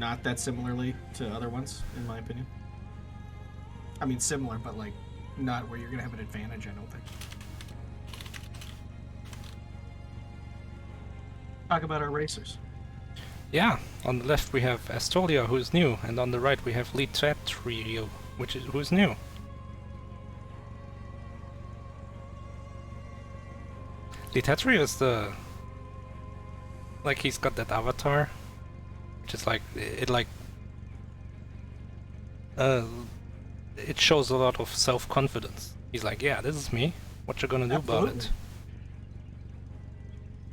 not that similarly to other ones, in my opinion. I mean, similar, but like not where you're gonna have an advantage. I don't think. Talk about our racers. Yeah, on the left we have Aestolia, who's new, and on the right we have 1337Atreyu, who's new. Atreyu is the... like, he's got that avatar, which is like, it shows a lot of self-confidence. He's like, yeah, this is me, what you gonna do about it?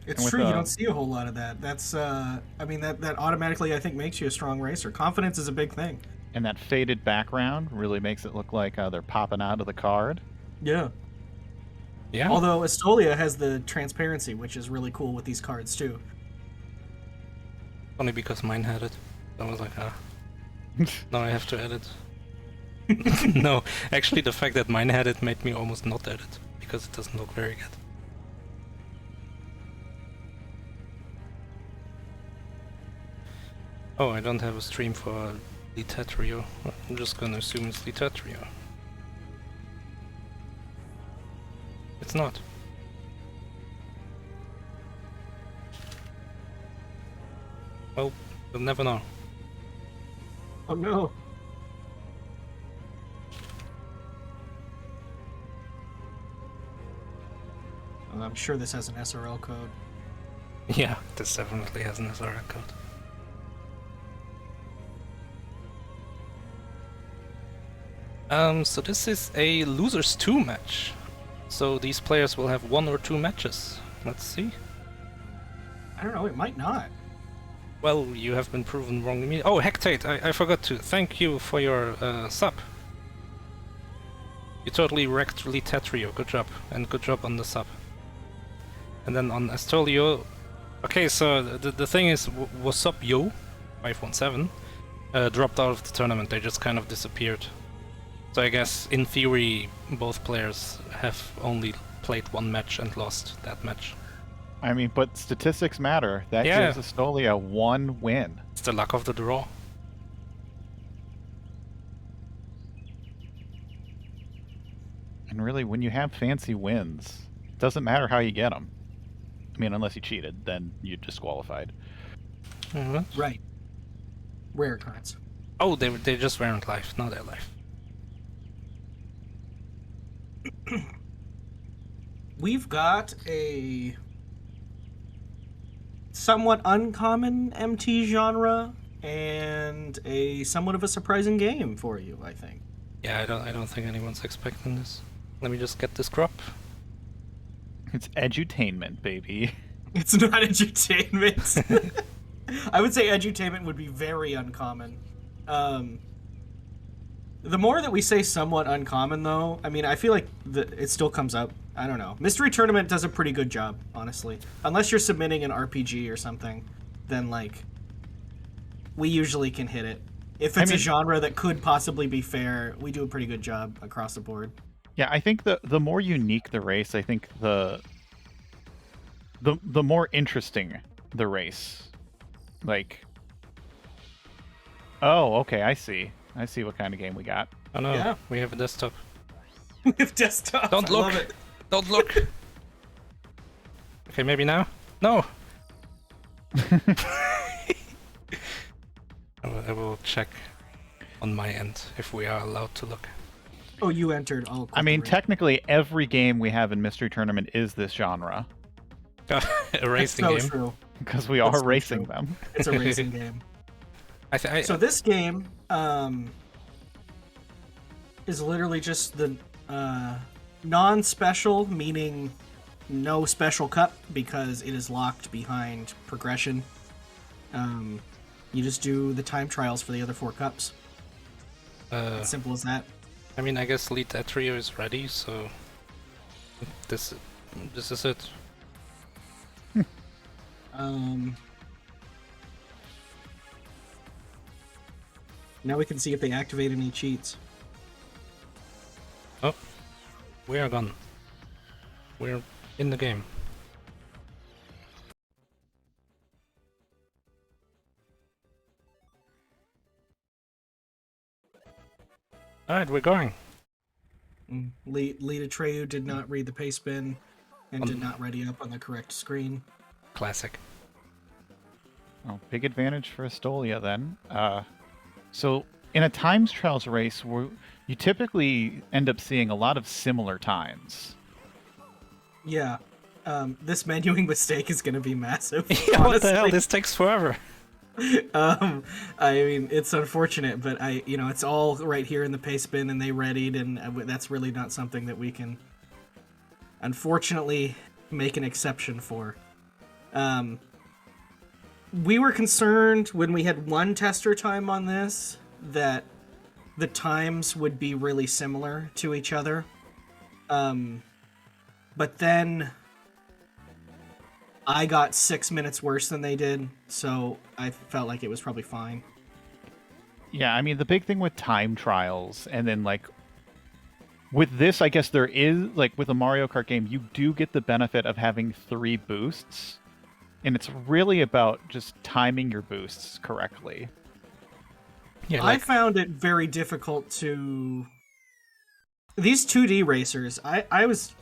It's true, you don't see a whole lot of that. That's, I mean, that automatically, I think, makes you a strong racer. Confidence is a big thing. And that faded background really makes it look like they're popping out of the card. Yeah. Yeah. Although Aestolia has the transparency, which is really cool with these cards, too. Only because mine had it. I was like, now I have to edit. No, actually the fact that mine had it made me almost not edit, because it doesn't look very good. Oh, I don't have a stream for 1337Atreyu. I'm just gonna assume it's 1337Atreyu. It's not. Well, we'll never know. Oh no. Well, I'm sure this has an SRL code. Yeah, this definitely has an SRL code. So this is a losers 2 match. So these players will have 1 or 2 matches. Let's see. I don't know, it might not. Well, you have been proven wrong immediately. Oh, Hectate, I forgot to. Thank you for your sub. You totally wrecked 1337Atreyu. Good job. And good job on the sub. And then on Aestolia... Okay, so the thing is, what's up, yo? 517 dropped out of the tournament. They just kind of disappeared. So I guess, in theory, both players have only played 1 match and lost that match. I mean, but statistics matter. That gives Aestolia 1 win. It's the luck of the draw. And really, when you have fancy wins, it doesn't matter how you get them. I mean, unless you cheated, then you're disqualified. Right. Rare occurrence. Oh, they just weren't live. Now they're live. We've got a somewhat uncommon MT genre and a somewhat of a surprising game for you, I think. Yeah, I don't think anyone's expecting this. Let me just get this crop. It's edutainment, baby. It's not edutainment. I would say edutainment would be very uncommon. The more that we say somewhat uncommon, though, I mean, I feel like it still comes up. I don't know. Mystery Tournament does a pretty good job, honestly. Unless you're submitting an RPG or something, then, like, we usually can hit it. If it's a genre that could possibly be fair, we do a pretty good job across the board. Yeah, I think the more unique the race, I think the more interesting the race. Like, oh, okay, I see. I see what kind of game we got. Oh no, yeah. We have a desktop. We have desktop. Don't look. I love it. Don't look. Okay, maybe now? No. I will check on my end if we are allowed to look. Oh, you entered. Oh, I mean, technically, every game we have in Mystery Tournament is this genre. A racing game. True. Because we are racing them. It's a racing game. So this game is literally just the non-special, meaning no special cup, because it is locked behind progression. You just do the time trials for the other 4 cups. As simple as that. I mean, I guess 1337Atreyu is ready, so this is it. Now we can see if they activate any cheats. Oh, we are gone. We're in the game. Alright, we're going. Lead Atreyu did not read the pace bin and did not ready up on the correct screen. Classic. Oh, big advantage for Aestolia then. So in a times trials race, where you typically end up seeing a lot of similar times. Yeah. This menuing mistake is going to be massive. Yeah, what the hell? This takes forever. I mean, it's unfortunate, but it's all right here in the pace bin, and they readied, and that's really not something that we can, unfortunately, make an exception for. We were concerned when we had one tester time on this that the times would be really similar to each other. But then I got 6 minutes worse than they did, so I felt like it was probably fine. Yeah, I mean, the big thing with time trials, and then, like, with this, I guess there is, like, with a Mario Kart game, you do get the benefit of having 3 boosts, and it's really about just timing your boosts correctly. Yeah, I found it very difficult to... These 2D racers, I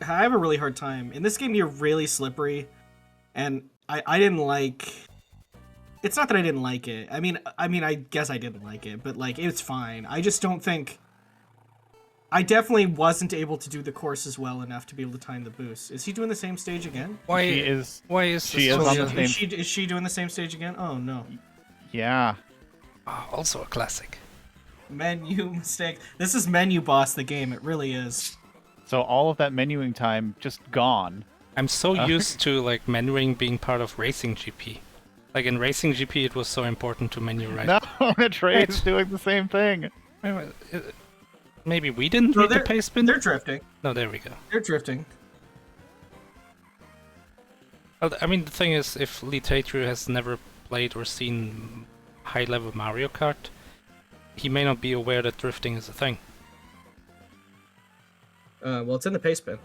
have a really hard time. In this game, you're really slippery, and I didn't like... It's not that I didn't like it. I mean, I guess I didn't like it, but, like, it's fine. I just don't think... I definitely wasn't able to do the courses well enough to be able to time the boost. Is he doing the same stage again? Why is she on the same... Is she doing the same stage again? Oh, no. Yeah. Oh, also a classic. Menu mistake. This is Menu Boss, the game. It really is. So all of that menuing time just gone. I'm so used to, like, menuing being part of Racing GP. Like, in Racing GP, it was so important to menu right. No, Atreyu is doing the same thing. Wait, maybe we didn't read the pace bin? They're drifting. No, there we go. They're drifting. I mean, the thing is, if Lee Tatru has never played or seen high-level Mario Kart, he may not be aware that drifting is a thing. Well, it's in the pace bin.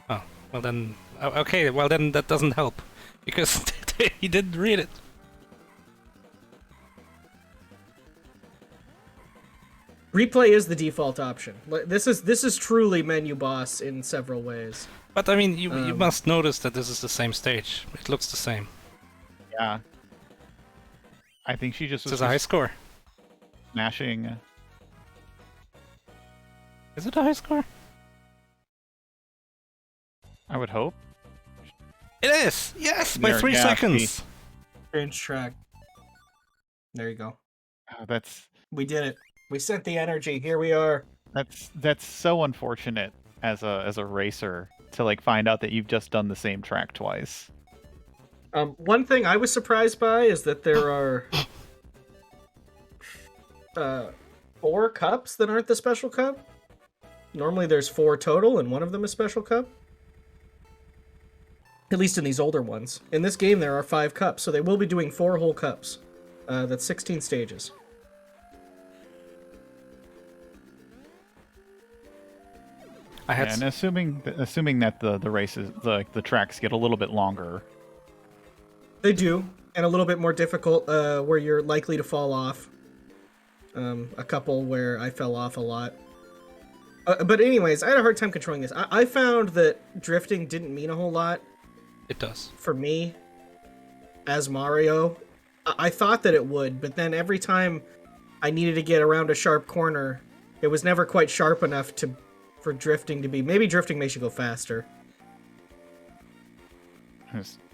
Oh, well then... Okay, well then that doesn't help. Because he didn't read it. Replay is the default option. This is truly Menu Boss in several ways. But I mean, you must notice that this is the same stage. It looks the same. Yeah. I think she just This was is a high score. smashing. Is it a high score? I would hope. It is! Yes! By There, 3 yeah, seconds! Change track. There you go. We did it. We sent the energy. Here we are. That's so unfortunate as a racer to, like, find out that you've just done the same track twice. One thing I was surprised by is that there are 4 cups that aren't the special cup. Normally there's 4 total, and one of them is special cup. At least in these older ones. In this game, there are 5 cups, so they will be doing 4 whole cups. That's 16 stages. And assuming that the races, the tracks get a little bit longer. They do, and a little bit more difficult, where you're likely to fall off. A couple where I fell off a lot. But anyways, I had a hard time controlling this. I found that drifting didn't mean a whole lot. It does. For me, as Mario. I thought that it would, but then every time I needed to get around a sharp corner, it was never quite sharp enough for drifting to be... Maybe drifting makes you go faster.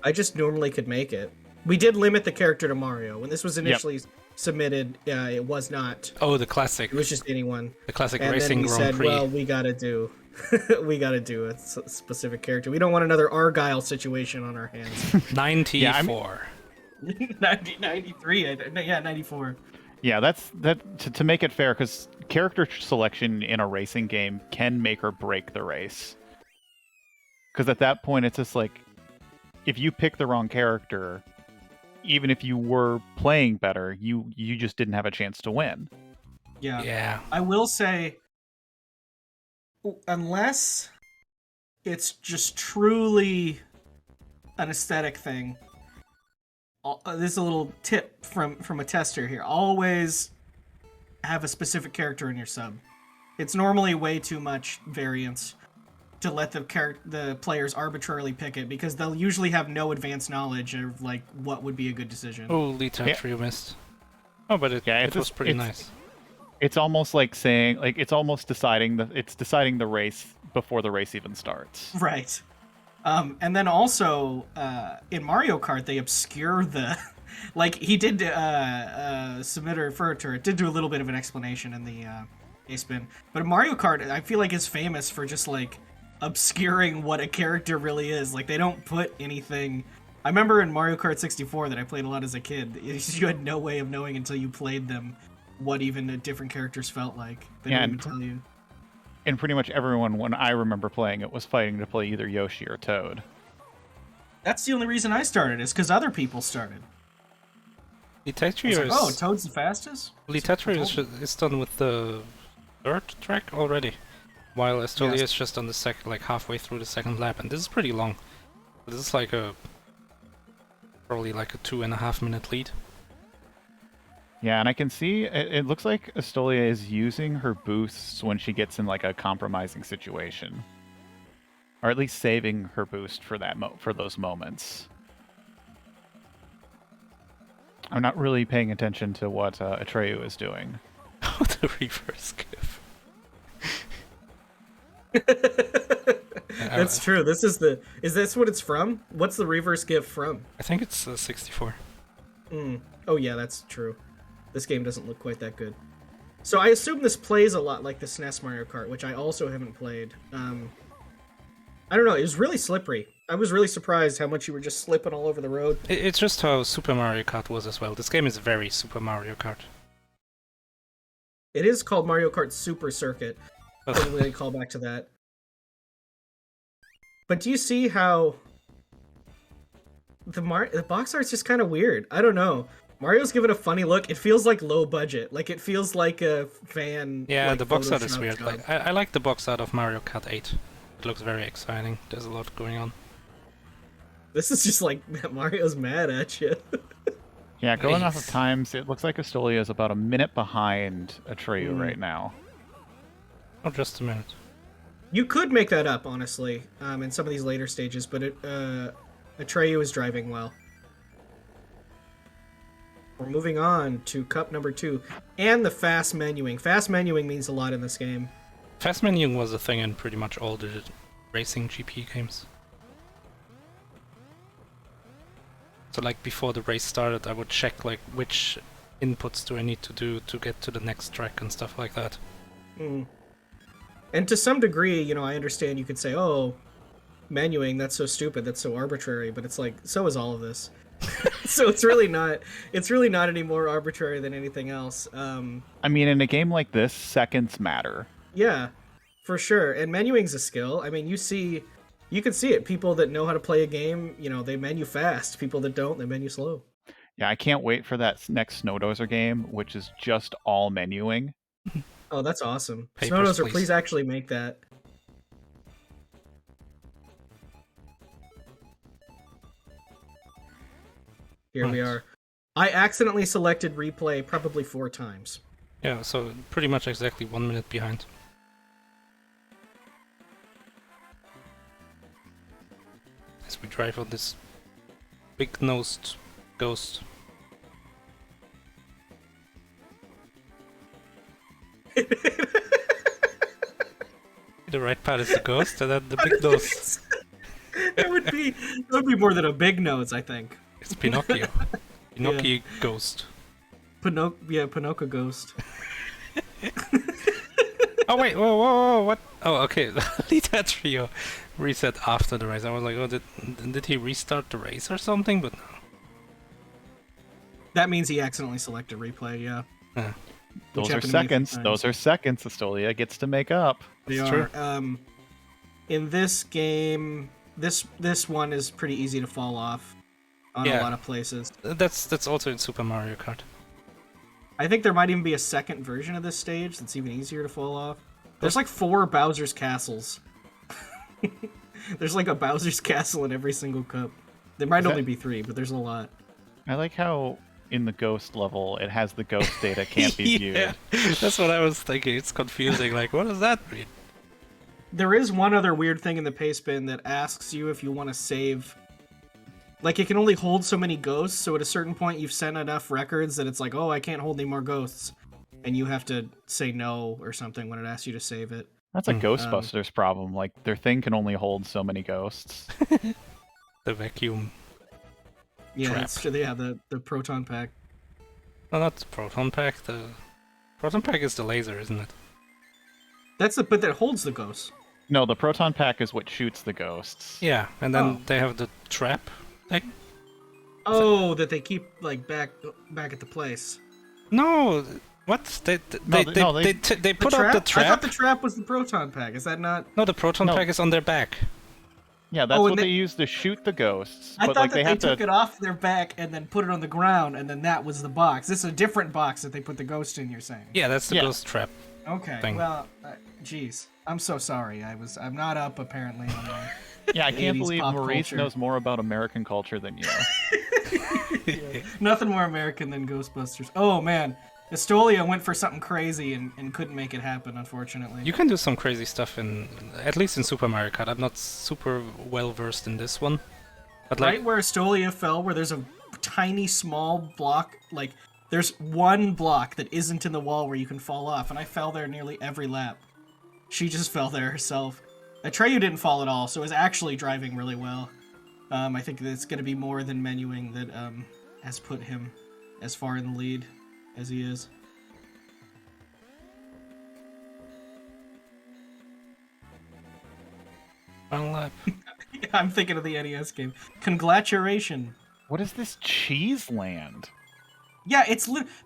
I just normally could make it. We did limit the character to Mario. When this was initially submitted, it was not. Oh, the classic. It was just anyone. The classic and racing then we Grand said, Prix. well, we gotta do a specific character. We don't want another Argyle situation on our hands. 94. 93. Yeah, 94. Yeah, that's to make it fair, because character selection in a racing game can make or break the race. Because at that point, it's just like, if you pick the wrong character, even if you were playing better, you just didn't have a chance to win. Yeah. I will say, unless it's just truly an aesthetic thing, this is a little tip from a tester here. Always have a specific character in your sub. It's normally way too much variance to let the players arbitrarily pick it, because they'll usually have no advanced knowledge of like what would be a good decision. Holy Tetryu missed. Oh, but it was pretty nice. It's almost like saying, like, it's almost deciding the race before the race even starts. Right. And then also in Mario Kart they obscure the like he did Submitter Furter did do a little bit of an explanation in the A-Spin, but in Mario Kart I feel like is famous for just like obscuring what a character really is. Like they don't put anything. I remember in Mario Kart 64 that I played a lot as a kid, you had no way of knowing until you played them what even the different characters felt like. They didn't even tell you. And pretty much everyone, when I remember playing it, was fighting to play either Yoshi or Toad. That's the only reason I started, is because other people started. Tetryu like, oh, Toad's the fastest? Tetryu is done with the third track already, while Aestolia is just on the like halfway through the second lap, and this is pretty long. This is like probably like a 2.5 minute lead. Yeah, and I can see it looks like Aestolia is using her boosts when she gets in like a compromising situation, or at least saving her boost for that for those moments. I'm not really paying attention to what Atreyu is doing. Oh, the reverse gif. That's true. Is this what it's from? What's the reverse gif from? I think it's 64. Oh yeah, that's true. This game doesn't look quite that good. So I assume this plays a lot like the SNES Mario Kart, which I also haven't played. I don't know, it was really slippery. I was really surprised how much you were just slipping all over the road. It's just how Super Mario Kart was as well. This game is very Super Mario Kart. It is called Mario Kart Super Circuit. Probably they call back to that. But do you see how the box art's just kind of weird? I don't know. Mario's given a funny look. It feels like low budget. Like it feels like a fan. Yeah, like, the box art is Photoshop weird. job. Like I like the box art of Mario Kart 8. It looks very exciting. There's a lot going on. This is just like Mario's mad at you. Yeah, going off of times, it looks like Aestolia is about a minute behind Atreyu right now. Oh, just a minute. You could make that up, honestly, in some of these later stages, but Atreyu is driving well. We're moving on to cup number 2, and the fast menuing. Fast menuing means a lot in this game. Fast menuing was a thing in pretty much all the racing GP games. So like before the race started, I would check like which inputs do I need to do to get to the next track and stuff like that. And to some degree, you know, I understand you could say, oh, menuing, that's so stupid, that's so arbitrary, but it's like, so is all of this. So it's really not any more arbitrary than anything else. I mean, in a game like this, seconds matter. Yeah, for sure. And menuing's a skill. I mean, you can see it. People that know how to play a game, you know, they menu fast. People that don't, they menu slow. Yeah, I can't wait for that next Snowdozer game, which is just all menuing. Oh, that's awesome. Papers, Snowdozer, please actually make that. Here we are. I accidentally selected replay probably 4 times. Yeah, so pretty much exactly 1 minute behind. As we drive on this big-nosed ghost. The right part is the ghost, and then the big nose. It would be more than a big nose, I think. It's Pinocchio. Pinocchio ghost. Pinocchio ghost. Oh wait, whoa, what? Oh, okay. That trio reset after the race. I was like, oh, did he restart the race or something? But no. That means he accidentally selected replay, yeah. Those are seconds. Those are seconds Aestolia gets to make up. They are. In this game, this one is pretty easy to fall off on a lot of places. That's also in Super Mario Kart. I think there might even be a second version of this stage that's even easier to fall off. There's like 4 Bowser's castles. There's like a Bowser's castle in every single cup. There might only be 3, but there's a lot. I like how in the ghost level, it has the ghost data can't be viewed. Yeah, that's what I was thinking. It's confusing. Like, what does that mean? There is one other weird thing in the paste bin that asks you if you want to save. Like, it can only hold so many ghosts, so at a certain point you've sent enough records that it's like, oh, I can't hold any more ghosts. And you have to say no or something when it asks you to save it. That's a Ghostbusters problem. Like, their thing can only hold so many ghosts. The vacuum. Yeah, Trap. it's, yeah, the proton pack. No, not the proton pack. The proton pack is the laser, isn't it? That's the but that holds the ghosts. No, the proton pack is what shoots the ghosts. Yeah, and then Oh. they have the trap thing. Oh, that they keep like back at the place. No, what? They put The out the I trap. thought the trap was the proton pack. Is that not? No, the proton No. pack is on their back. Yeah, that's Oh, and what they they- use to shoot the ghosts. I but thought like that they they have took to. it off their back and then put it on the ground, and then that was the box. This is a different box that they put the ghost in. You're saying? Yeah, that's the Yeah. ghost trap. Okay. Thing. Well, geez, I'm so sorry. I'm not up apparently on my. Yeah, I can't 80s believe pop Maurice culture. knows more about American culture than you. Nothing more American than Ghostbusters. Oh man, Aestolia went for something crazy and couldn't make it happen, unfortunately. You can do some crazy stuff at least in Super Mario Kart. I'm not super well versed in this one, but like Right where Aestolia fell, where there's a tiny small block, like there's one block that isn't in the wall where you can fall off, and I fell there nearly every lap. She just fell there herself. Atreyu didn't fall at all, so is actually driving really well. I think that it's going to be more than menuing that has put him as far in the lead as he is. final lap. I'm thinking of the NES game. Congratulation. What is this cheese land? Yeah,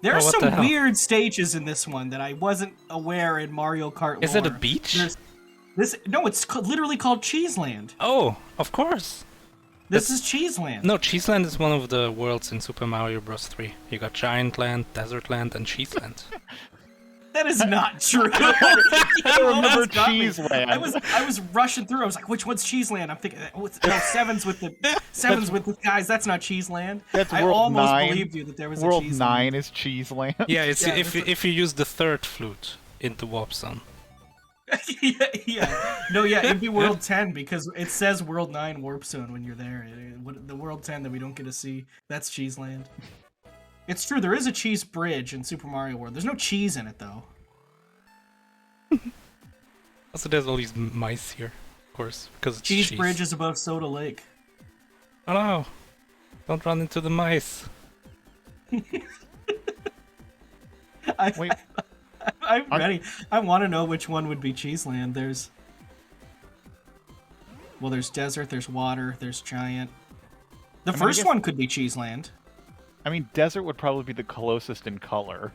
there are Oh, what the some hell? weird stages in this one that I wasn't aware in Mario Kart Is it a lore. beach? No, it's literally called Cheeseland. Oh, of course. This is Cheeseland. No, Cheeseland is one of the worlds in Super Mario Bros. 3. You got Giant Land, Desert Land, and Cheeseland. That is not true. I remember That's got me. Cheeseland. I was rushing through. I was like, which one's Cheeseland? I'm thinking, Seven's with the guys. That's not Cheeseland. That's I World almost 9. believed you that there was World a Cheeseland. 9 is cheese land. Yeah, it's Yeah, if you use the third flute in the warp zone. yeah. No, yeah, it'd be World 10 because it says World 9 Warp Zone when you're there. The World 10 that we don't get to see, that's Cheeseland. It's true, there is a cheese bridge in Super Mario World. There's no cheese in it, though. Also, there's all these mice here, of course, because it's cheese. Bridge is above Soda Lake. Oh no! Don't run into the mice. Wait. I'm ready. I want to know which one would be Cheeseland. There's desert, there's water, there's giant. The I first guess- one could be Cheeseland. I mean, desert would probably be the closest in color.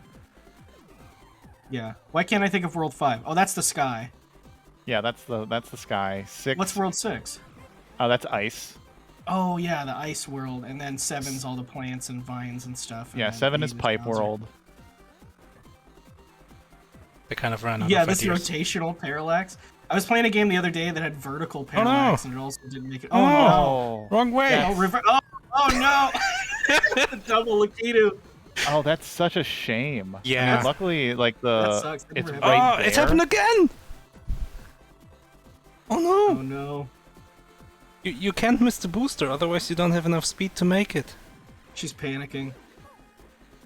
Yeah. Why can't I think of World 5? Oh, that's the sky. Yeah, that's the sky. 6. What's World 6? Oh, that's ice. Oh yeah, the ice world, and then 7's all the plants and vines and stuff. and Yeah, then 7 is 8 pipe Bowser. world. They kind of ran out Yeah, of this ideas. rotational parallax. I was playing a game the other day that had vertical no. parallax, and it also didn't make it. Oh, no! Wrong way! Oh no! Double Lakitu. Oh, that's such a shame. I Yeah. mean, luckily, like That sucks. That it's never right Oh, there. it's happened again! Oh Oh no! no! You can't miss the booster, otherwise you don't have enough speed to make it. She's panicking.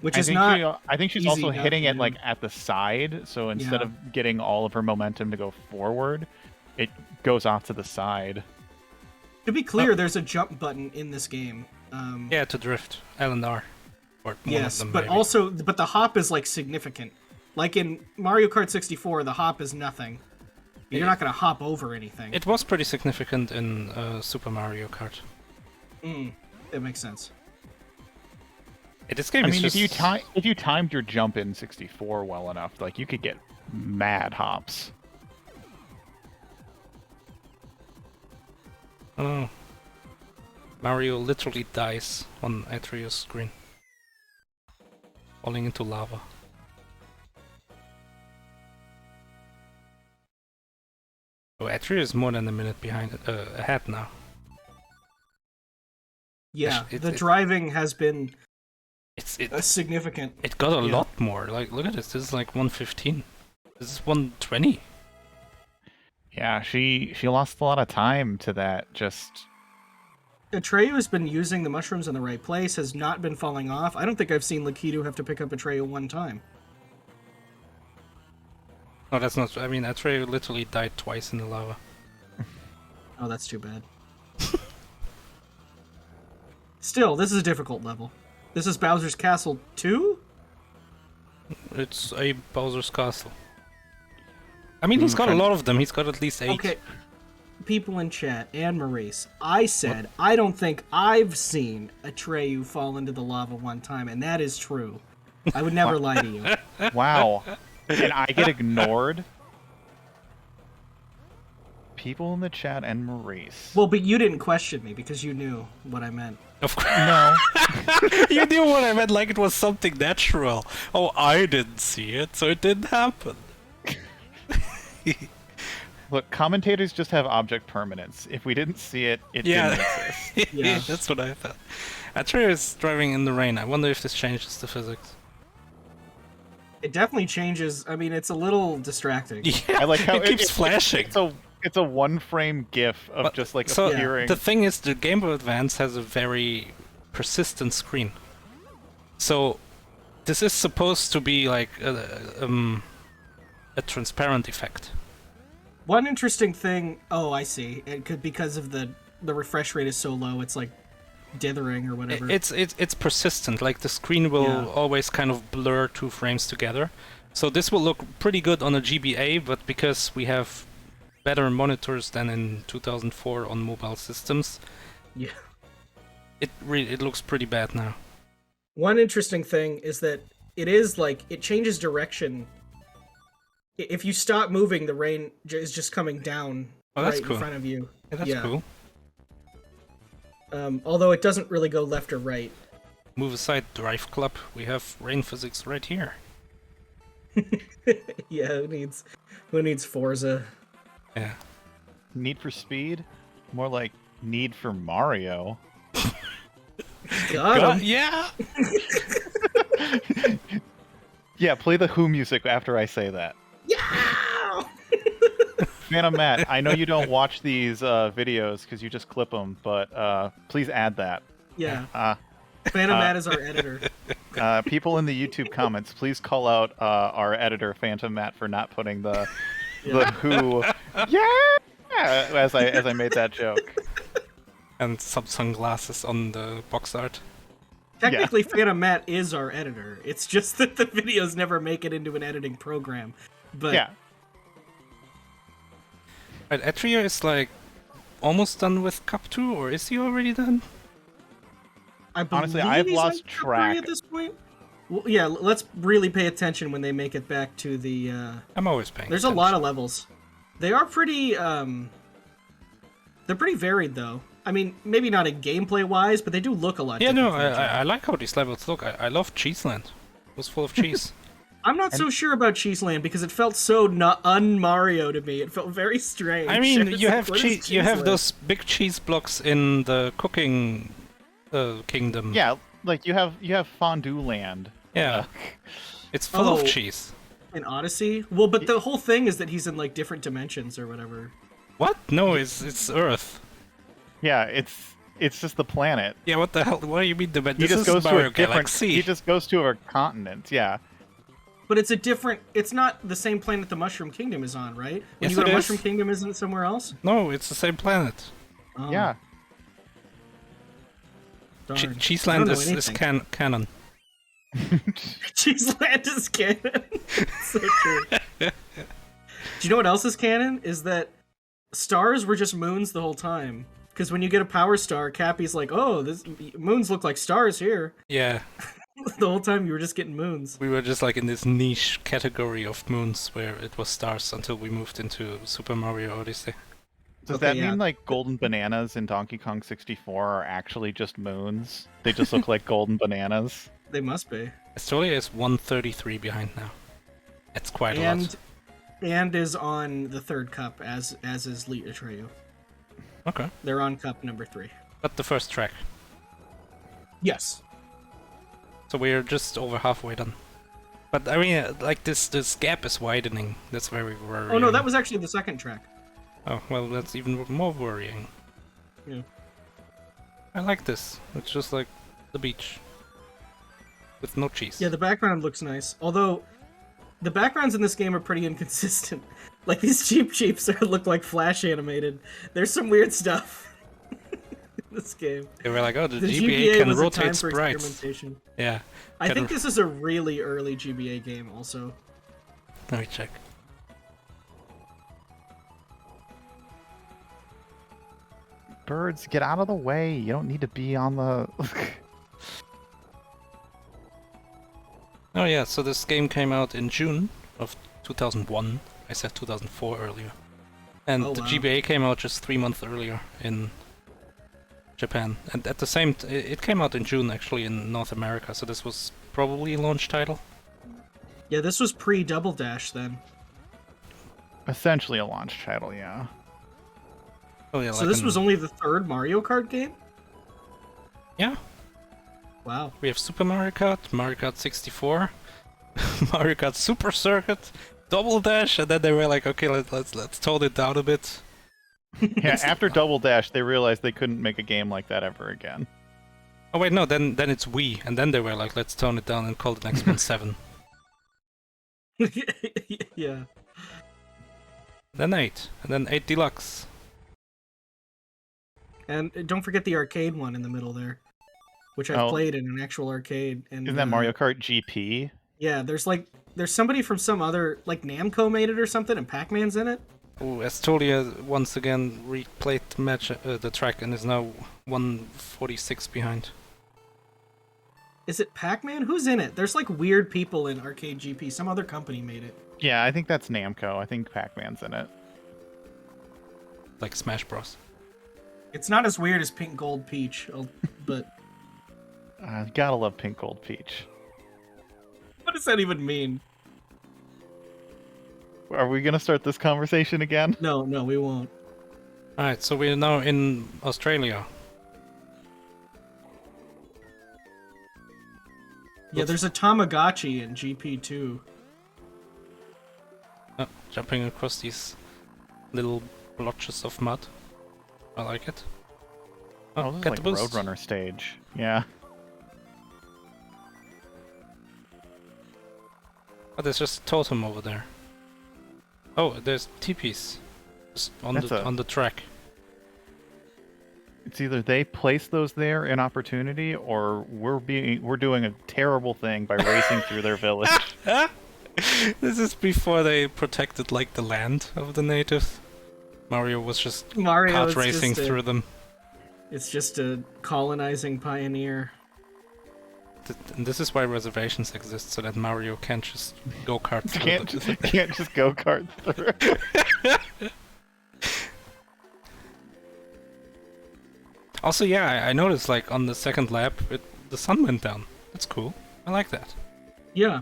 Which I is think not. I think she's easy also enough hitting to it do. like at the side, so instead Yeah. of getting all of her momentum to go forward, it goes off to the side. To be clear, there's a jump button in this game. Yeah, to drift. L and R. Or one Yes, of them, but maybe. the hop is like significant. Like in Mario Kart 64, the hop is nothing. You're not gonna hop over anything. It was pretty significant in Super Mario Kart. That makes sense. This game I is mean, just... if you timed your jump in 64 well enough, like you could get mad hops. Oh. Mario literally dies on Atreyu's screen. Falling into lava. Oh, Atreyu is more than a minute ahead now. Yeah, It- the it- driving has been That's significant. It got a lot more. Like, look at this. This is like 115. This is 120. Yeah, she lost a lot of time to that. Just Atreyu has been using the mushrooms in the right place, has not been falling off. I don't think I've seen Lakitu have to pick up Atreyu one time. No, that's not. I mean, Atreyu literally died twice in the lava. Oh, that's too bad. Still, this is a difficult level. This is Bowser's Castle 2? It's a Bowser's Castle. I mean, he's got a lot of them. He's got at least 8. Okay. People in chat, and Maurice, I said, I don't think I've seen Atreyu fall into the lava one time, and that is true. I would never lie to you. wow, and I get ignored. People in the chat and Maurice. Well, but you didn't question me because you knew what I meant. Of course. No. You knew what I meant, like it was something natural. Oh, I didn't see it, so it didn't happen. Look, commentators just have object permanence. If we didn't see it, it didn't exist. Yeah. That's what I thought. Atreyu is driving in the rain. I wonder if this changes the physics. It definitely changes. I mean, it's a little distracting. Yeah, I like how it keeps flashing. It's a one-frame GIF of just like so appearing. The thing is, the Game Boy Advance has a very persistent screen. So this is supposed to be like a transparent effect. One interesting thing. Oh, I see. It could because of the refresh rate is so low. It's like dithering or whatever. It's persistent. Like the screen will always kind of blur 2 frames together. So this will look pretty good on a GBA, but because we have better monitors than in 2004 on mobile systems, yeah, it looks pretty bad now. One interesting thing is that it changes direction. If you stop moving, the rain is just coming down right in front of you. Yeah, that's cool. Although it doesn't really go left or right. Move aside, Drive Club. We have rain physics right here. Yeah, who needs Forza? Yeah. Need for Speed? More like Need for Mario. Got him. Yeah! Yeah, play the Who music after I say that. Yeah! Phantom Matt, I know you don't watch these videos because you just clip them, but please add that. Yeah. Phantom Matt is our editor. People in the YouTube comments, please call out our editor, Phantom Matt, for not putting the Who as I made that joke. And some sunglasses on the box art. Technically, Phantom Matt is our editor. It's just that the videos never make it into an editing program. But yeah. Right, Atreyu is like almost done with Cup 2, or is he already done? Honestly, I've lost track at this point. Well, yeah, let's really pay attention when they make it back to the. I'm always paying. There's attention. a lot of levels. They are pretty. They're pretty varied, though. I mean, maybe not in gameplay-wise, but they do look a lot. Yeah, different no, I like how these levels look. I love Cheeseland. It was full of cheese. I'm not so sure about Cheeseland because it felt so not un-Mario to me. It felt very strange. I mean, you have you have those big cheese blocks in the cooking kingdom. Yeah, like you have Fondue Land. Yeah, it's full of cheese. In Odyssey? Well, but the whole thing is that he's in like different dimensions or whatever. What? No, it's Earth. Yeah, it's just the planet. Yeah, what the hell? What do you mean dimension? He This just is goes to Mario a different. Galaxy. He just goes to a continent. Yeah. But it's a different. It's not the same planet the Mushroom Kingdom is on, right? When Yes, you go to it is. Mushroom Kingdom, isn't it somewhere else? No, it's the same planet. Oh, Yeah. darn. I don't Cheeseland know is anything. canon. Cheeseland is canon. So true. Do you know what else is canon? Is that stars were just moons the whole time. Because when you get a power star, Cappy's like, "Oh, this moons look like stars here." Yeah, The whole time you were just getting moons. we were just like in this niche category of moons where it was stars until we moved into Super Mario Odyssey. Does Okay, that yeah. mean like golden bananas in Donkey Kong 64 are actually just moons? They just look like golden bananas. They must be. Aestolia is 133 behind now. That's quite a lot. And is on the third cup as is Lee Atreyu. Okay, They're on cup number 3. but the first track. Yes. So we're just over halfway done. But I mean, like this gap is widening. That's very worrying. Oh no, that was actually the second track. Oh well, that's even more worrying. Yeah. I like this. It's just like the beach with no cheese. Yeah, the background looks nice. Although the backgrounds in this game are pretty inconsistent. Like these Jeeps look like flash animated. There's some weird stuff in this game. They were like, oh, the GBA GBA can was a time rotate for sprites. experimentation. Yeah. I think this is a really early GBA game also. Let me check. Birds, get out of the way. You don't need to be on the... Oh yeah, so this game came out in June of 2001. I said 2004 earlier. And Oh, the wow. GBA came out just 3 months earlier in Japan. And at the same it came out in June actually in North America, so this was probably a launch title. Yeah, this was pre-Double Dash then. Essentially a launch title, yeah. Oh yeah, So like this was only the third Mario Kart game? Yeah. Wow. We have Super Mario Kart 64, Mario Kart Super Circuit, Double Dash, and then they were like, okay, let's tone it down a bit. Yeah, after Double Dash, they realized they couldn't make a game like that ever again. Oh wait, no, then it's Wii, and then they were like, let's tone it down and call the next one 7. Yeah. Then 8, and then 8 Deluxe. And don't forget the arcade one in the middle there, which I've played in an actual arcade. And Isn't that Mario Kart GP? Yeah, there's somebody from some other, like Namco made it or something, and Pac-Man's in it. Oh, Aestolia once again replayed the track and is now 146 behind. Is it Pac-Man? Who's in it? There's like weird people in Arcade GP. Some other company made it. Yeah, I think that's Namco. I think Pac-Man's in it. Like Smash Bros. It's not as weird as Pink Gold Peach, but Gotta love Pink Gold Peach. what does that even mean? Are we gonna start this conversation again? No, we won't. Alright, so we're now in Australia. Yeah, there's a Tamagotchi in GP2. Oh, jumping across these little blotches of mud. I like it. Oh, this is get like the boost. Roadrunner stage. Yeah. Oh, there's just a totem over there. Oh, there's teepees. Just on the track. It's either they place those there in opportunity, or we're doing a terrible thing by racing through their village. This is before they protected like the land of the natives. Mario was just kart racing through them. It's just a colonizing pioneer. And this is why reservations exist, so that Mario can't just go kart through Can't just go kart through. Also, yeah, I noticed like on the second lap, the sun went down. That's cool. I like that. Yeah.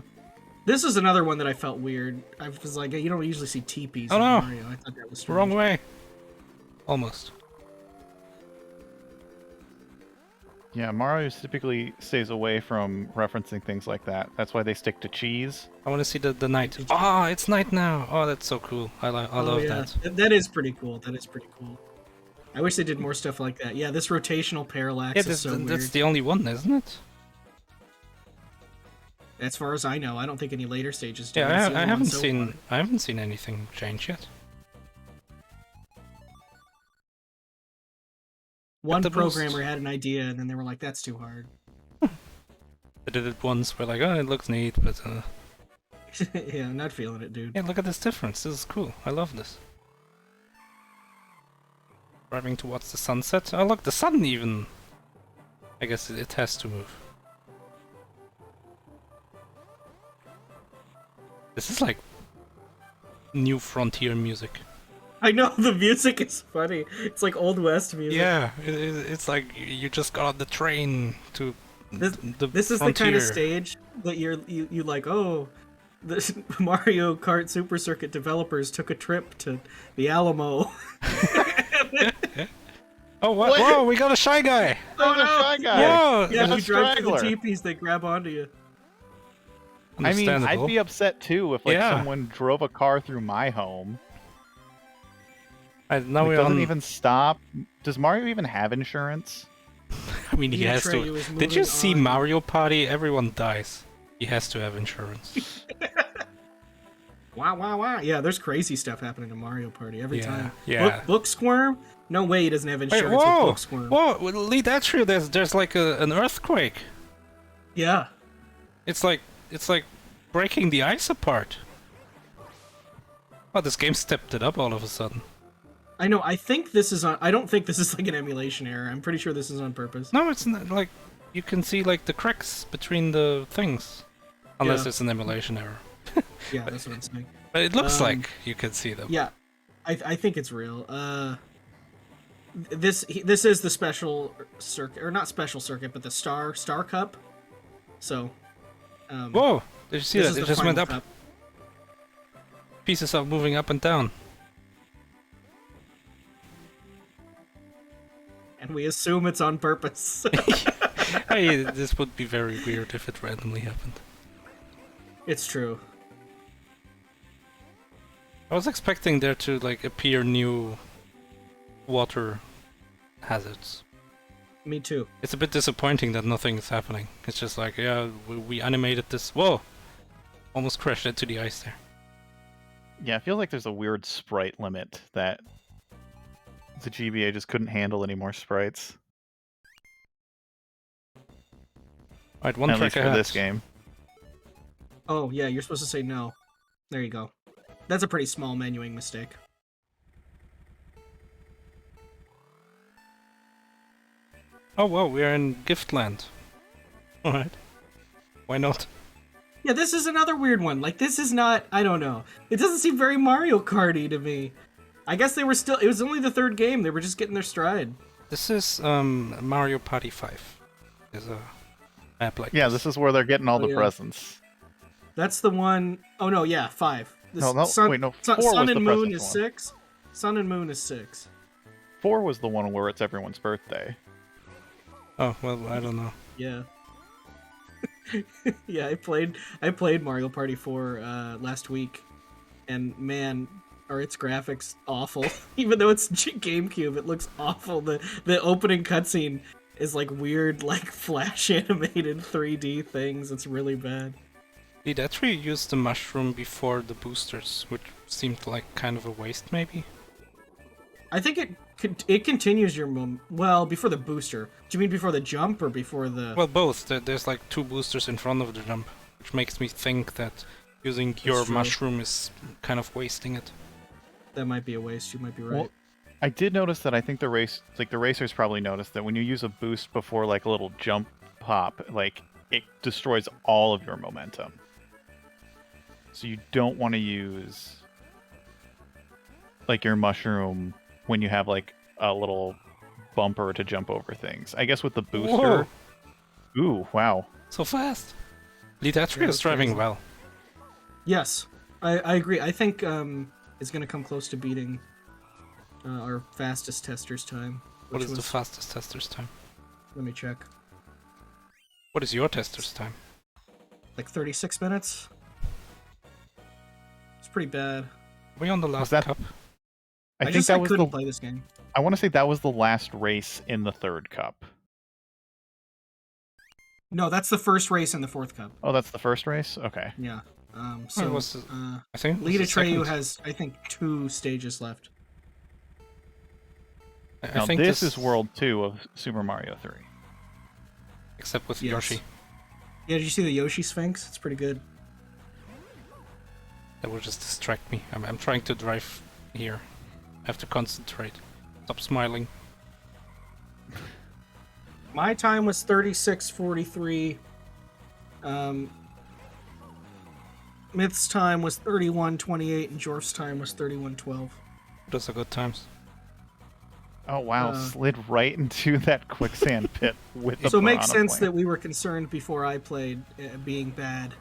This is another one that I felt weird. I was like, you don't usually see teepees in no. Mario. I thought that was strange. Wrong way. Almost. Yeah, Mario typically stays away from referencing things like that. That's why they stick to cheese. I want to see the night. Oh, it's night now. Oh, that's so cool. I love that. That is pretty cool. That is pretty cool. I wish they did more stuff like that. Yeah, this rotational parallax is so weird. That's the only one, isn't it? As far as I know, I don't think any later stages do. Yeah, It's the I only one haven't so seen. far. I haven't seen anything change yet. One the boost. programmer had an idea, and then they were like, "That's too hard." They did it once. We're like, oh, it looks neat, but Yeah, I'm not feeling it, dude. yeah, look at this difference. This is cool. I love this. Driving towards the sunset. Oh, look, the sun even. I guess it has to move. This is like new frontier music. I know, the music is funny. It's like Old West music. Yeah, it's like you just got on the train to This is the kind of stage that you like, oh, the Mario Kart Super Circuit developers took a trip to the Alamo. Oh, what? What? Whoa, we got a shy guy! There's a shy guy. Whoa! Yeah, There's if a you drive through the straggler. jeepies, they grab onto you. I mean, I'd Understandable. be upset too if like Yeah. someone drove a car through my home. Now Like, we're doesn't on. even stop. Does Mario even have insurance? I mean, he Yeah, has Trey, to. it was Did you moving see on. Mario Party? Everyone dies. He has to have insurance. Wow. Yeah, there's crazy stuff happening in Mario Party every Yeah, time. yeah. Book Squirm? No way he doesn't have Wait, insurance with whoa! Book Squirm. Whoa! With Lead Atreyu, there's like an earthquake. Yeah. It's like breaking the ice apart. Oh, this game stepped it up all of a sudden. I know, I think this is on... I don't think this is like an emulation error. I'm pretty sure this is on purpose. No, it's not, like you can see like the cracks between the things, unless Yeah. it's an emulation error. Yeah, that's what I'm saying. But it looks Um, like you can see them. Yeah, I think it's real. This is the special circuit, or not special circuit, but the Star Cup. So, Whoa! Did you see this that? is It the just went final up. cup. Pieces are moving up and down. And we assume it's on purpose. Hey, this would be very weird if it randomly happened. It's true. I was expecting there to like appear new water hazards. Me too. It's a bit disappointing that nothing is happening. It's just like, yeah, we animated this. Whoa! Almost crashed into the ice there. Yeah, I feel like there's a weird sprite limit that the GBA just couldn't handle any more sprites. Alright, one At track least for ahead. this game. Oh yeah, you're supposed to say no. There you go. That's a pretty small menuing mistake. Oh wow, we're in Giftland. Alright. Why not? Yeah, this is another weird one. Like, this is not... I don't know. It doesn't seem very Mario Kart-y to me. I guess they were still... It was only the third game. They were just getting their stride. This is Mario Party 5. There's a map like Yeah, this is where they're getting all Oh, the yeah. presents. That's the one... Oh, no, yeah, 5. This No, wait, no, 4 was Sun the and Moon presents is one. 6. Sun and Moon is 6. 4 was the one where it's everyone's birthday. Oh, well, I don't know. Yeah. Yeah, I played Mario Party 4 last week, and man, are its graphics awful. Even though it's GameCube, it looks awful. The opening cutscene is like weird, like flash animated 3D things. It's really bad. Lead Atreyu used the mushroom before the boosters, which seemed like kind of a waste, maybe? I think it continues your well, before the booster. Do you mean before the jump or before the... Well, both. There's like 2 boosters in front of the jump, which makes me think that using your true. mushroom is kind of wasting it. That might be a waste. You might be right. Well, I did notice that I think the racers probably noticed that when you use a boost before like a little jump pop, like it destroys all of your momentum. So you don't want to use like your mushroom when you have like a little bumper to jump over things. I guess with the booster. Whoa. Ooh, wow. So fast! Lead Atreyu Yeah, is driving crazy. well. Yes, I agree. I think it's going to come close to beating our fastest tester's time. What which is the was- fastest tester's time? Let me check. What is your tester's time? Like 36 minutes? It's pretty bad. Are we on the last that- cup? I think just that was couldn't the play this game. I want to say that was the last race in the third cup. No, that's the first race in the fourth cup. Oh, that's the first race? Okay. Yeah. Oh, So it was I think it was Lead the Atreyu second. has, I think, 2 stages left. I Now think this is World 2 of Super Mario 3. Except with Yes. Yoshi. Yeah, did you see the Yoshi Sphinx? It's pretty good. That will just distract me. I'm trying to drive here. I have to concentrate. Stop smiling. My time was 36:43. Myth's time was 31:28, and Jorf's time was 31:12. Those are good times. Oh wow, Uh, slid right into that quicksand pit with the So it makes piranha sense plant. that we were concerned before I played, being bad,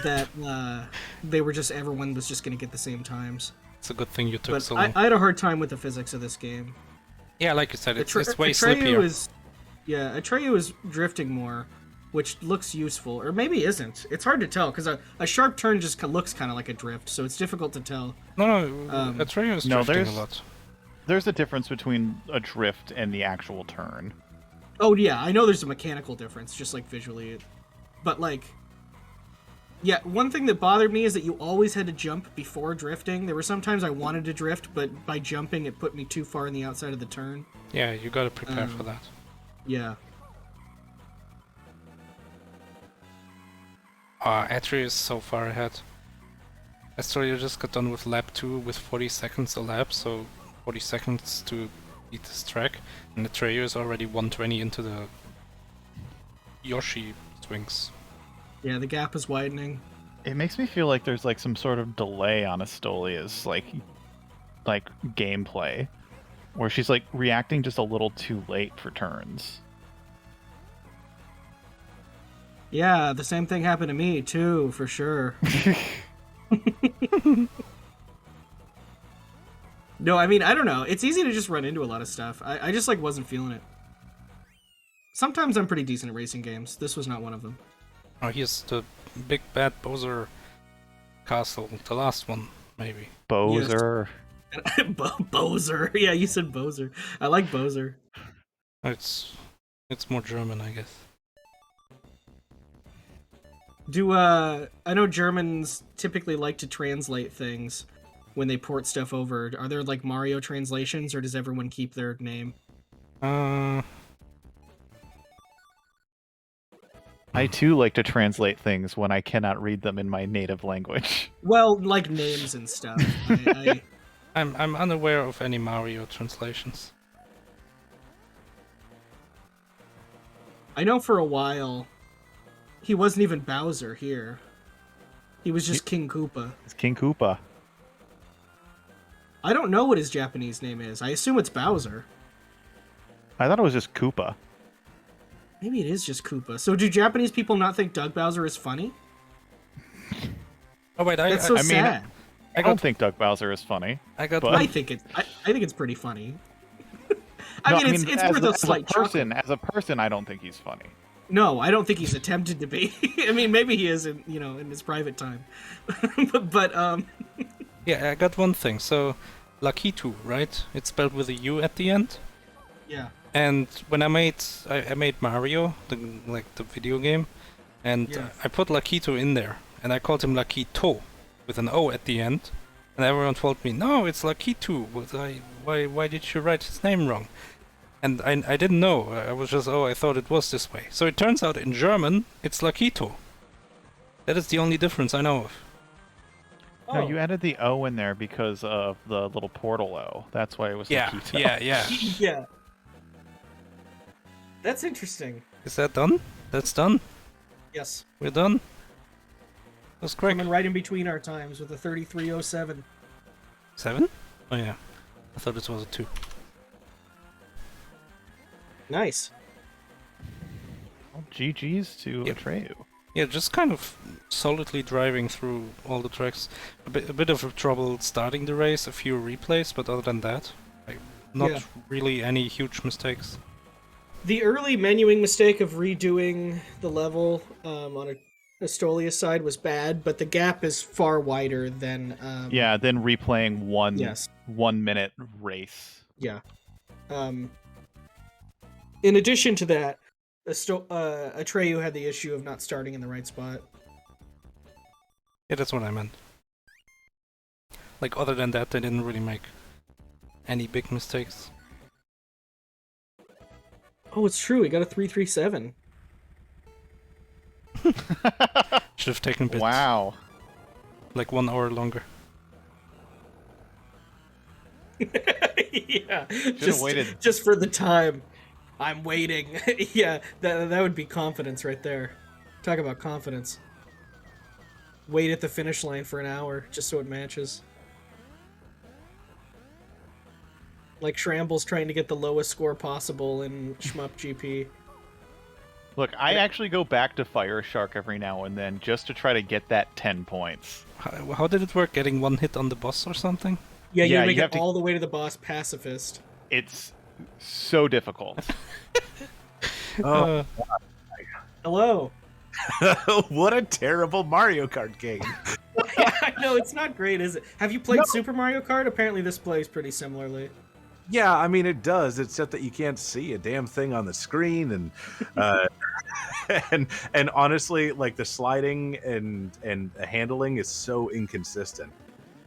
that they were just everyone was just going to get the same times. It's a good thing you took But so long. I had a hard time with the physics of this game. Yeah, like you said, it's way Atreyu slippier. Atreyu is drifting more, which looks useful, or maybe isn't. It's hard to tell because a sharp turn just looks kind of like a drift, so it's difficult to tell. No, Um, Atreyu is No, drifting a lot. there's a difference between a drift and the actual turn. Oh yeah, I know there's a mechanical difference, just like visually, but like, yeah, one thing that bothered me is that you always had to jump before drifting. There were some times I wanted to drift, but by jumping it put me too far on the outside of the turn. Yeah, you gotta prepare for that. Yeah. Atreyu is so far ahead. Aestolia just got done with lap 2 with 40 seconds a lap, so 40 seconds to beat this track. And Atreyu is already 120 into the Yoshi swings. Yeah, the gap is widening. It makes me feel like there's like some sort of delay on Aestolia's like gameplay, where she's like reacting just a little too late for turns. Yeah, the same thing happened to me too, for sure. No, I mean, I don't know. It's easy to just run into a lot of stuff. I just like wasn't feeling it. Sometimes I'm pretty decent at racing games. This was not one of them. Oh, here's the big bad Bowser castle, the last one, maybe. Bowser. Bowser. Yeah, you said Bowser. I like Bowser. It's more German, I guess. I know Germans typically like to translate things when they port stuff over. Are there like Mario translations, or does everyone keep their name? I too like to translate things when I cannot read them in my native language. Well, like names and stuff. I'm unaware of any Mario translations. I know for a while he wasn't even Bowser here. He was just King Koopa. It's King Koopa. I don't know what his Japanese name is. I assume it's Bowser. I thought it was just Koopa. Maybe it is just Koopa. So do Japanese people not think Doug Bowser is funny? Oh wait, That's so sad. I don't think Doug Bowser is funny. I got but... I think it's pretty funny. I mean, it's worth a slight chuckle. As a person, I don't think he's funny. No, I don't think he's attempted to be. I mean, maybe he is in his private time. but Yeah, I got one thing. So, Lakitu, right? It's spelled with a U at the end. Yeah. And when I made Mario, the video game, and Yeah. I put Lakitu in there, and I called him Lakito with an O at the end, and everyone told me, no, it's Lakitu. Why did you write his name wrong? And I didn't know. I was just, I thought it was this way. So it turns out in German, it's Lakito. That is the only difference I know of. No, you added the O in there because of the little portal O. That's why it was Lakito. Yeah. Yeah. That's interesting. Is that done? That's done? Yes. We're done? That's quick. Coming right in between our times with a 3307. 7? Oh yeah. I thought it was a 2. Nice. Well, GG's to Yep. Atreyu. Yeah, just kind of solidly driving through all the tracks. A bit of trouble starting the race, a few replays, but other than that, not really any huge mistakes. The early menuing mistake of redoing the level on a Aestolia side was bad, but the gap is far wider than... then replaying one Yes. 1 minute race. Yeah. In addition to that, Atreyu had the issue of not starting in the right spot. Yeah, that's what I meant. Like, other than that, they didn't really make any big mistakes. Oh, it's true. He got a 337. Should have taken bits. Wow. Like 1 hour longer. Yeah. Should've waited. Just for the time. I'm waiting. Yeah, that would be confidence right there. Talk about confidence. Wait at the finish line for an hour just so it matches. Like Shramble's trying to get the lowest score possible in Shmup GP. Look, I actually go back to Fire Shark every now and then just to try to get that 10 points. How did it work? Getting 1 hit on the boss or something? Yeah, you make you it have to- all the way to the boss pacifist. It's so difficult. Oh, Hello. what a terrible Mario Kart game. I know, it's not great, is it? Have you played Super Mario Kart? Apparently this plays pretty similarly. Yeah, I mean, it does, except that you can't see a damn thing on the screen, and and honestly, like the sliding and handling is so inconsistent.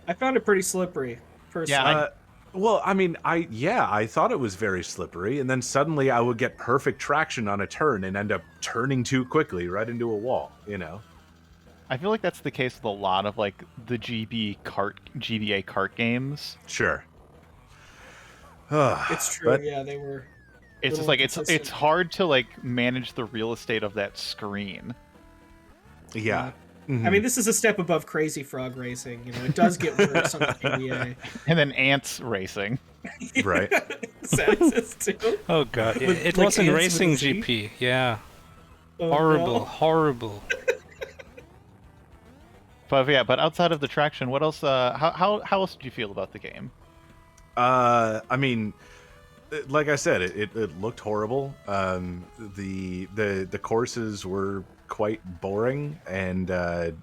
I found it pretty slippery, personally. Yeah, Well, I mean, I thought it was very slippery, and then suddenly I would get perfect traction on a turn and end up turning too quickly right into a wall, you know? I feel like that's the case with a lot of like the GBA kart games. Sure. It's true, But yeah, they were... It's just like it's hard to like manage the real estate of that screen. yeah. I mean, this is a step above Crazy Frog Racing. You know, it does get worse on the GBA. And then ants racing. Right. Does that exist too? Oh god, With, it like, was in ants with Racing a Z? GP. Yeah, Oh, horrible, no. horrible. But outside of the traction, what else? How else did you feel about the game? I mean, like I said, it looked horrible. The courses were quite boring, and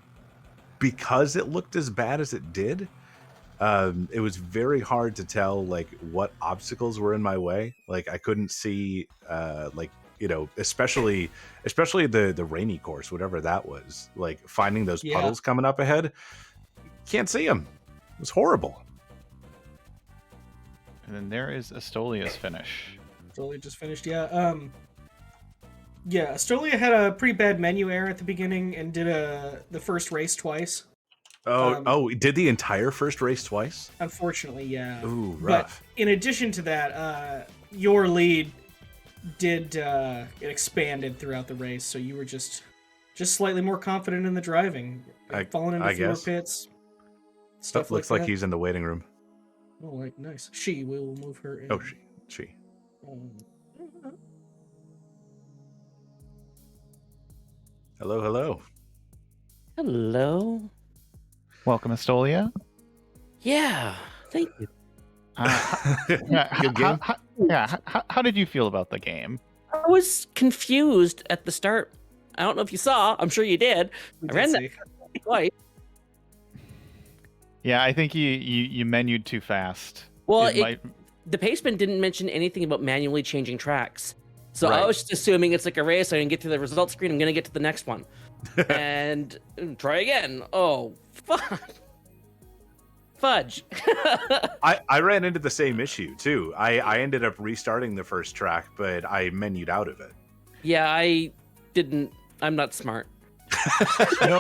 because it looked as bad as it did, it was very hard to tell like what obstacles were in my way. Like I couldn't see like, you know, especially the rainy course, whatever that was, like finding those Yeah. puddles coming up ahead. Can't see them. It was horrible. And then there is Aestolia's finish. Aestolia just finished, yeah. Yeah, Aestolia had a pretty bad menu error at the beginning and did the first race twice. Oh, did the entire first race twice? Unfortunately, yeah. Ooh, But rough. in addition to that, your lead did it expanded throughout the race, so you were just slightly more confident in the driving, falling into I fewer guess. pits, Stuff stuff looks like like that. he's in the waiting room. Oh, like nice. She will move her in. Oh, she. Um, Hello, hello. Hello. Welcome, Aestolia. Yeah, thank you. Good game. How did you feel about the game? I was confused at the start. I don't know if you saw. I'm sure you did. we I did ran that see. twice. Yeah, I think you menued too fast. Well, It the pastement didn't mention anything about manually changing tracks. So I Right. was just assuming it's like a race. I can get to the result screen. I'm going to get to the next one. And try again. Oh, fudge. I ran into the same issue too. I ended up restarting the first track, but I menued out of it. Yeah, I didn't. I'm not smart. No.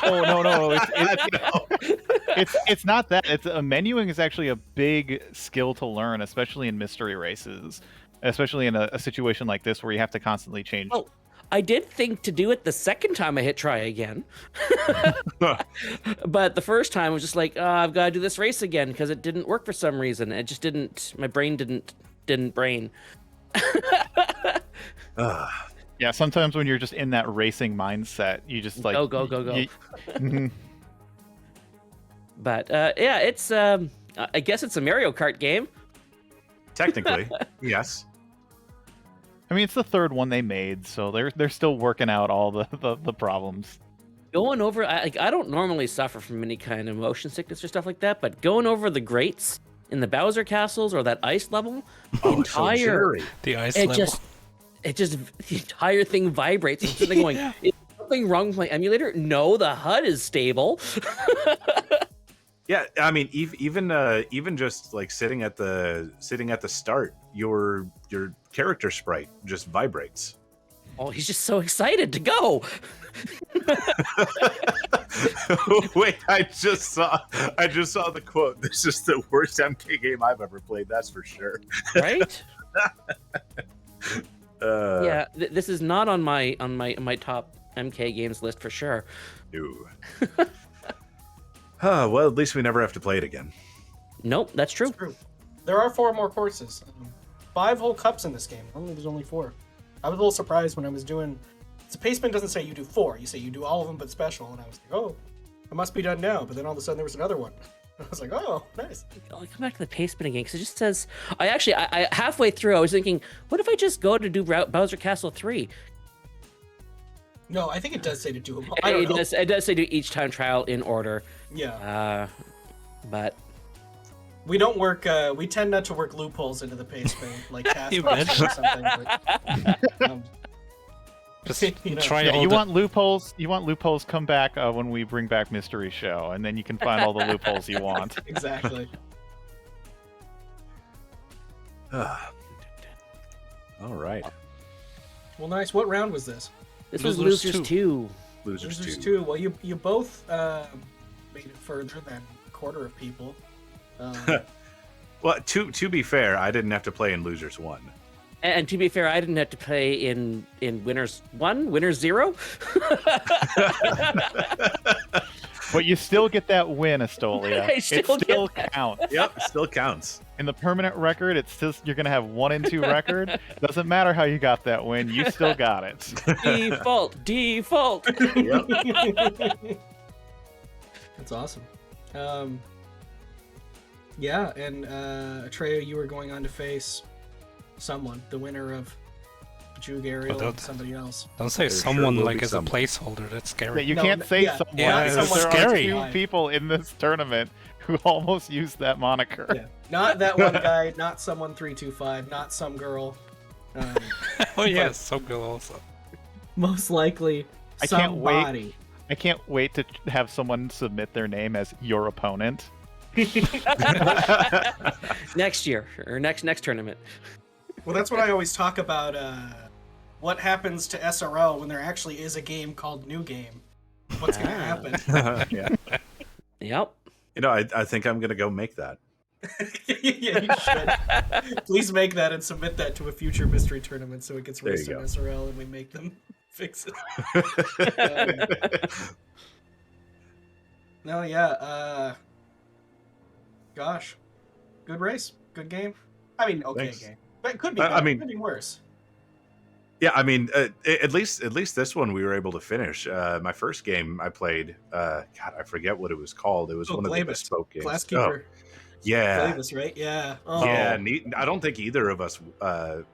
It's not that. It's menuing is actually a big skill to learn, especially in mystery races, especially in a situation like this where you have to constantly change. Oh, I did think to do it the second time I hit try again. But the first time I was just like, oh, I've got to do this race again because it didn't work for some reason. It just didn't. My brain didn't brain. Yeah, sometimes when you're just in that racing mindset, you just like Go. Mhm. But yeah, it's I guess it's a Mario Kart game. Technically, yes. I mean, it's the third one they made, so they're still working out all the problems. Going over, I don't normally suffer from any kind of motion sickness or stuff like that, but going over the grates in the Bowser castles or that ice level, Oh, so jury. The ice it level. just the entire thing vibrates. I'm sitting going, is something wrong with my emulator? No, the HUD is stable. Yeah, I mean, even just like sitting at the start, your character sprite just vibrates. Oh, he's just so excited to go. Wait, I just saw the quote. This is the worst MK game I've ever played. That's for sure. Right? Uh, Yeah, this is not on my top MK games list for sure. Ew. Well, at least we never have to play it again. Nope, that's true. True. There are 4 more courses. 5 whole cups in this game. Normally there's only 4. I was a little surprised when I was doing... The pastement doesn't say you do 4. You say you do all of them but special. And I was like, oh, it must be done now. But then all of a sudden there was another one. I was like, oh, nice. I'll come back to the pace spinning game because it just says. I halfway through I was thinking, what if I just go to do Bowser Castle 3? No, I think it does say to do them all. I don't know. It does say do each time trial in order. Yeah. But We don't work. We tend not to work loopholes into the pace spin, like cast You or something. But, Just you know. try Yeah, all you the... want loopholes? You want loopholes? Come back when we bring back Mystery Show, and then you can find all the loopholes you want. exactly. All right. Well, nice. What round was this? this was Losers Losers 2. Losers 2. 2. Well, you both made it further than a quarter of people. Well, to be fair, I didn't have to play in Losers 1. And to be fair, I didn't have to play in Winners 1, Winners 0. But you still get that win, Aestolia. I still it still get that. counts. Yep, it still counts. In the permanent record, it's still you're gonna have 1 and 2 record. Doesn't matter how you got that win, you still got it. Default. Yep. That's awesome. Yeah, and Atreyu, you were going on to face someone, the winner of Juke Ariel and somebody else. Don't say There sure someone will like be as a someone. placeholder. That's Yeah, scary. you No, can't say yeah. someone. Yeah, because it's there scary. are 2 people in this tournament who almost used that moniker. Yeah. Not that one guy, not someone 325, not some girl. Oh yeah, some girl also. Most likely I can't wait. somebody. I can't wait to have someone submit their name as your opponent. Next year or next tournament. Well, that's what I always talk about. What happens to SRL when there actually is a game called New Game? What's going to happen? Yeah. Yep. You know, I think I'm going to go make that. Yeah, you should. Please make that and submit that to a future mystery tournament so it gets There you raced in go. SRL and we make them fix it. No, yeah. Gosh, good race, good game. I mean, okay Thanks. game, but it could be. I mean- could be worse. Yeah, I mean, at least this one we were able to finish. My first game I played, God, I forget what it was called. It was one of the Glavis. bespoke games. Glasskeeper, Yeah, Glavis, right? Yeah. Oh. yeah. I don't think either of us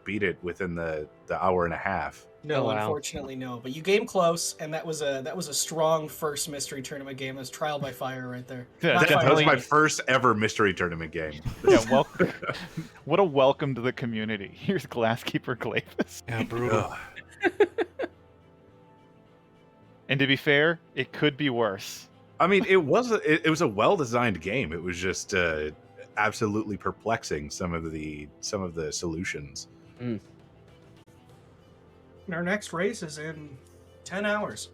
beat it within the hour and a half. No, Oh, wow. unfortunately, no. But you game close, and that was a strong first mystery tournament game. It was trial by fire right there. Yeah, Not That was fire, my but- first ever mystery tournament game. Yeah, welcome. What a welcome to the community. Here's Glasskeeper Glavis. Yeah, brutal. Ugh. And to be fair, it could be worse. I mean, it was a well designed game. It was just absolutely perplexing. Some of the solutions. Our next race is in 10 hours.